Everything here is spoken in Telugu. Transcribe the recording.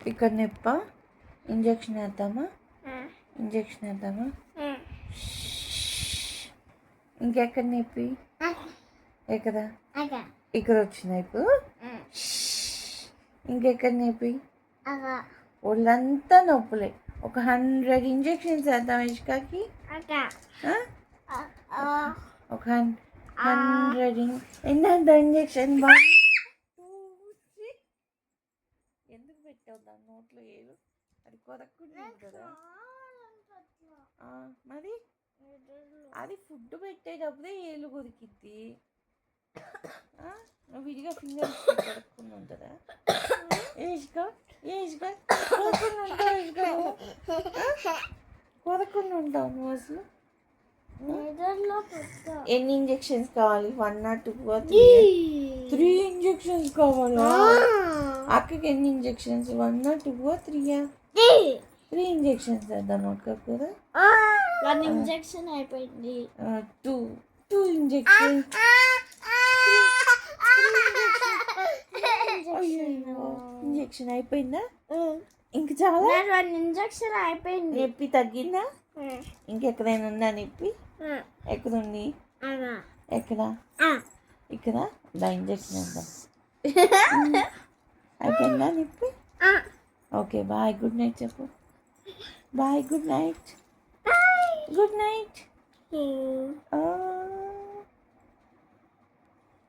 ఇక్కడ నొప్ప ఇంజక్షన్ వేద్దామా? ఇంజక్షన్ వేద్దామా? ఇంకెక్కడ నొప్పి? ఎక్కడ ఇక్కడ వచ్చిందా ఇప్పుడు? ఇంకెక్కడ నొప్పి? ఒళ్ళంతా నొప్పులే. ఒక 100 ఇంజక్షన్స్ వేద్దాం ఇష్కాకి. ఒక 100 ఎన్నంత ఇంజక్షన్ ఎందుకు పెట్టావు దాని నోట్లో ఏలు? అది కొరకుండా కదా మరి. అది ఫుడ్ పెట్టేటప్పుడే ఏలు కొరికిద్ది. విడిగా ఫింగర్ కొరకుండా ఉంటుందా? కొరకుండా ఉంటావు నువ్వు అసలు. ఎన్ని ఇంజక్షన్స్ కావాలి? 1 or 2 or 3 ఇంజక్షన్స్ కావాలా? అక్కకి ఎన్ని ఇంజక్షన్స్? 1 or 2 or 3? 3 ఇంజక్షన్స్ వేద్దాం అక్క కూడా. 1 ఇంజక్షన్ అయిపోయింది. 2 ఇంజక్షన్స్. ఇంజక్షన్ అయిపోయిందా? ఇంక చాలా? 1 ఇంజక్షన్ అయిపోయింది. నొప్పి తగ్గిందా? ఇంకెక్కడైనా ఉందా నొప్పి? ఎక్కడుంది? ఎక్కడ? ఇక్కడ దా ఇంజక్షన్ వేద్దాం. అయిపోయిందా నొప్పి? ఓకే బాయ్, గుడ్ నైట్ చెప్పు. Bye, good night. Good night.